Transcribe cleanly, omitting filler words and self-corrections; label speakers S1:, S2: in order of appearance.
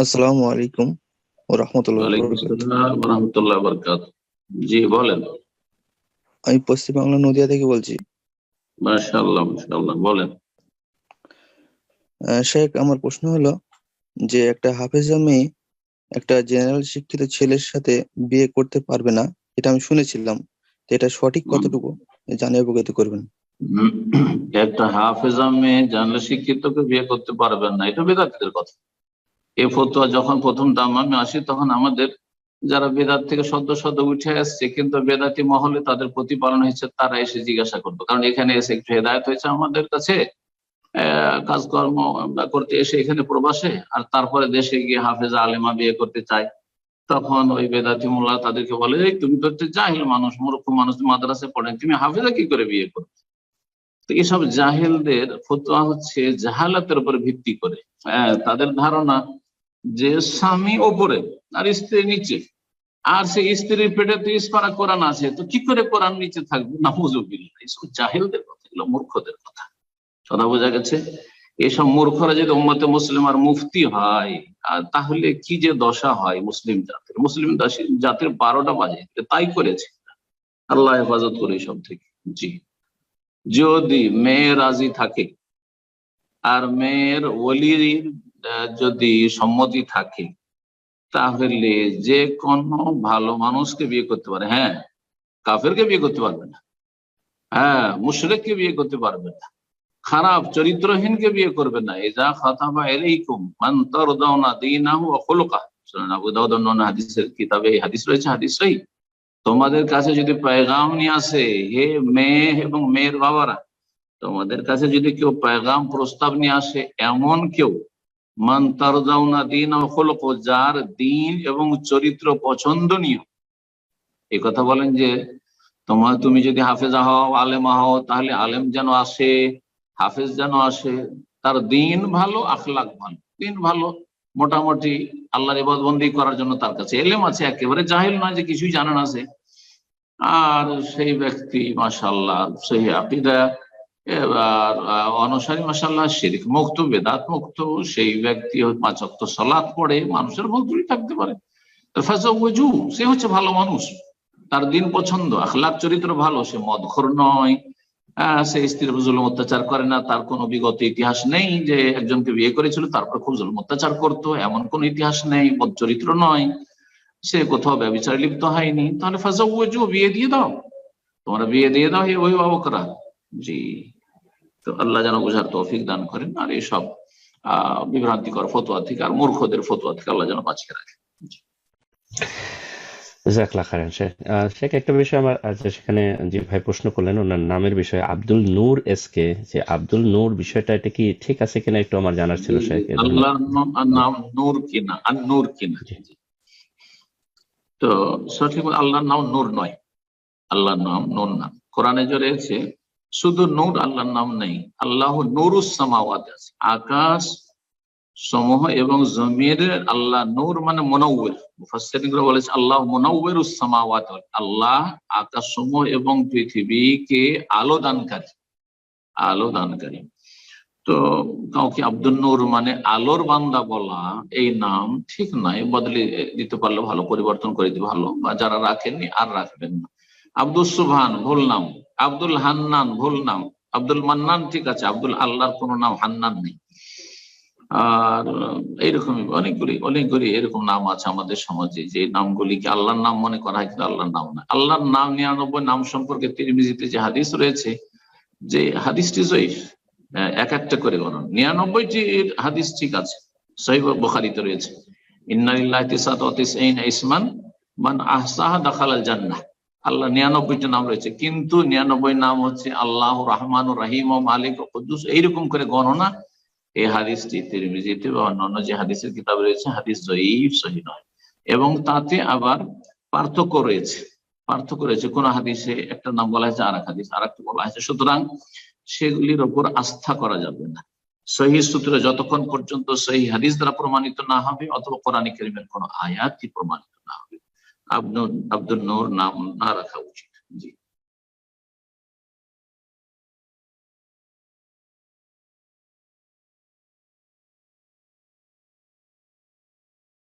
S1: আসসালামু আলাইকুম ও রহমতুল্লাহ
S2: ওয়ালাইকুম
S1: বরকাত।
S2: আসসালাম ওয়া রাহমাতুল্লাহি ওয়া বারাকাতুহু। জি বলেন।
S1: আমি পশ্চিম বাংলা নদিয়া থেকে বলছি।
S2: মাশাআল্লাহ মাশাআল্লাহ, বলেন।
S1: শেখ, আমার প্রশ্ন হলো যে একটা হাফেজা মেয়ে একটা জেনারেল শিক্ষিত ছেলের সাথে বিয়ে করতে পারবে না, এটা আমি শুনেছিলাম। তো এটা সঠিক
S2: হুম।
S1: কতটুকু জানিয়ে অবগত করবেন।
S2: হুম। একটা হাফেজা মেয়ে জানলে শিক্ষিতকে বিয়ে করতে পারবেন না, এটা বেদাতীদের কথা। এ ফতোয়া যখন প্রথম দামামে আসি তখন আমাদের যারা বেদাত থেকে সদ্য সদ্য উঠে আসছে কিন্তু বেদাতি মহলে তাদের প্রতিপালন হয়েছে, তারা এসে জিজ্ঞাসা করতো, কারণ এখানে এসে একটু হেদায়ত হয়েছে আমাদের কাছে কাজকর্ম করতে এসে এখানে প্রবাসে, আর তারপরে দেশে গিয়ে হাফেজা আলেমা বিয়ে করতে চায়। তখন ওই বেদাতি মোল্লা তাদেরকে বলে, এই তুমি তো হচ্ছে জাহিল মানুষ, মূর্খ মানুষ, মাদ্রাসায় পড়েন, তুমি হাফেজা কি করে বিয়ে করবে? তো এইসব জাহেলদের ফতোয়া হচ্ছে জাহালাতের উপর ভিত্তি করে। তাদের ধারণা যে স্বামী ওপরে আর স্ত্রী নিচে, আর সেই স্ত্রীর পেটে 30 পারা কোরআন আছে, তো কি করে কোরআন নিচে থাকবে? নাউজুবিল্লাহ। এইসব জাহেলদের কথা, এগুলো মূর্খদের কথা। কথা বোঝা গেছে? এসব মূর্খরা যদি উম্মতে মুসলিম আর মুফতি হয়, তাহলে কি যে দশা হয় মুসলিম জাতির। মুসলিম জাতির 12টা বাজে তাই করেছে। আল্লাহ হেফাজত করে এসব থেকে। জি। যদি মেয়ে রাজি থাকে আর মেয়ের ওলির যদি সম্মতি থাকে, তাহলে যে কোনো ভালো মানুষকে বিয়ে করতে পারে। হ্যাঁ, কাফেরকে বিয়ে করতে পারবে না। হ্যাঁ, মুশরিককে বিয়ে করতে পারবে না। খারাপ চরিত্রহীনকে বিয়ে করবে না। ইজা খাতাবা আলাইকুম মান তারদাউনা দীনাহু ওয়া খুলুকাহু, সুনান আবু দাউদ অন্যান্য হাদিসের কিতাবে এই হাদিস রয়েছে, হাদিস সহিহ। তোমাদের কাছে যদি পেগাম নিয়ে আসে, হে মেয়ে এবং মেয়ের বাবারা, তোমাদের কাছে যদি কেউ পেগাম প্রস্তাব নিয়ে আসে, এমন কেউ মান তারদাউনা দীনাহু ওয়া খুলুকাহু, যার দ্বীন এবং চরিত্র পছন্দনীয়। এই কথা বলেন যে তুমি যদি হাফেজা হও, আলেমা হও, তাহলে আলেম যেন আসে, হাফেজ যেন আসে, তার দিন ভালো, আখলাক ভালো। দিন ভালো মোটামুটি আল্লাহর ইবাদতবন্দি করার জন্য তার কাছে এলেম আছে, একেবারে জাহিল নয় যে কিছুই জানে না সে। আর সেই ব্যক্তি মাশাআল্লাহ সেই আকীদা এবার অনুসারী, মাশাআল্লাহ শিরক মুক্ত, বেদাত মুক্ত, সেই ব্যক্তি 5 ওয়াক্ত সালাত পড়ে, মানুষের ভক্তি থাকতে পারে। ফাজাওয়াজু, সে হচ্ছে ভালো মানুষ, তার দিন পছন্দ, আখলাক চরিত্র ভালো, সে মদখোর নয়, সে স্ত্রীর উপর জুলুম অত্যাচার করে না, তার কোনো বিগত ইতিহাস নেই যে একজনকে বিয়ে করেছিল তারপর খুব জুলুম অত্যাচার করতো, এমন কোন ইতিহাস নেই, বদ চরিত্র নয়, সে কোথাও ব্যভিচারে লিপ্ত হয়নি, তাহলে ফাজাওয়াজু, বিয়ে দিয়ে দাও, তোমরা বিয়ে দিয়ে দাও এই অভিভাবকরা। জি। তো আল্লাহ যেন বোঝার তৌফিক দান করেন, আর এইসব বিভ্রান্তিকর ফতোয়া থেকে আর মূর্খদের ফতোয়া থেকে আল্লাহ যেন বাঁচিয়ে রাখেন।
S3: জাজাকাল্লাহ খাইরান শেখ। শেখ, একটা বিষয় আমার সেখানে যে ভাই প্রশ্ন করলেন ওনার নামের বিষয়ে, আব্দুল নূর এসকে, যে আব্দুল নূর বিষয়টা এটা কি ঠিক আছে কিনা একটু আমার জানার ছিল শেখ।
S2: আল্লাহর নাম নূর কিনা, আর নূর কিনা। তো সঠিক আল্লাহর নাম নূর নয়, আল্লাহর নাম নূর না। কোরআনে যে রয়েছে শুধু নূর, আল্লাহর নাম নেই। আল্লাহ নূরুস সামাওয়াত আছে, আকাশ সমূহ এবং জমিনের আল্লাহ নূর মানে মুনাওয়ির। মুফাসসিরিনরা বলেছে আল্লাহ মুনাওয়িরুস সামাওয়াত, আল্লাহ আকাশ সমূহ এবং পৃথিবীকে আলো দানকারী, আলো দানকারী। তো কাউকে আব্দুল নূর মানে আলোর বান্দা বলা, এই নাম ঠিক নয়, বদলে দিতে পারলে ভালো, পরিবর্তন করে দিতে ভালো, বা যারা রাখেননি আর রাখবেন না। আব্দুল সুবহান ভুল নাম, আব্দুল হান্নান ভুল নাম, আব্দুল মান্নান ঠিক আছে, আব্দুল আল্লাহর কোন নাম হান্নান নেই। আর এইরকমই অনেকগুলি এরকম নাম আছে আমাদের সমাজে, যে নামগুলিকে আল্লাহর নাম মনে করা হয় কিন্তু আল্লাহর নাম না। আল্লাহর নাম 99 নাম সম্পর্কে তিরমিজিতে যে হাদিস রয়েছে, যে হাদিসটি জয়ীফ, এক একটা করে গণন, 99টি হাদিস ঠিক আছে, সহিহ বুখারীতে রয়েছে, ইন্না লিল্লাহি তিসআতা ওয়া তিসঈনা ইসমান মান আহসাহা দাখালাল জান্নাহ। আল্লাহ 99টি নাম রয়েছে, কিন্তু 99 নাম হচ্ছে আল্লাহ রহমানুর রহিম ও মালিক ও কুদ্দুস, এইরকম করে গণনা। এই হাদিসটি তিরমিজিতে বা অন্যান্য যে হাদিসের কিতাব রয়েছে, হাদিস জয়ীফ, সহিহ নয়। এবং তাতে আবার পার্থক্য রয়েছে, কোন হাদিসে একটা নাম বলা হয়েছে, আর এক হাদিস আর একটা বলা হয়েছে। সুতরাং সেগুলির ওপর আস্থা করা যাবে না। সহিহ সূত্রে যতক্ষণ পর্যন্ত সহিহ হাদিস দ্বারা প্রমাণিত না হবে, অথবা কোরআন কারীমের কোন আয়াতই প্রমাণিত না হবে, আব্দুল নূর নাম না রাখা উচিত।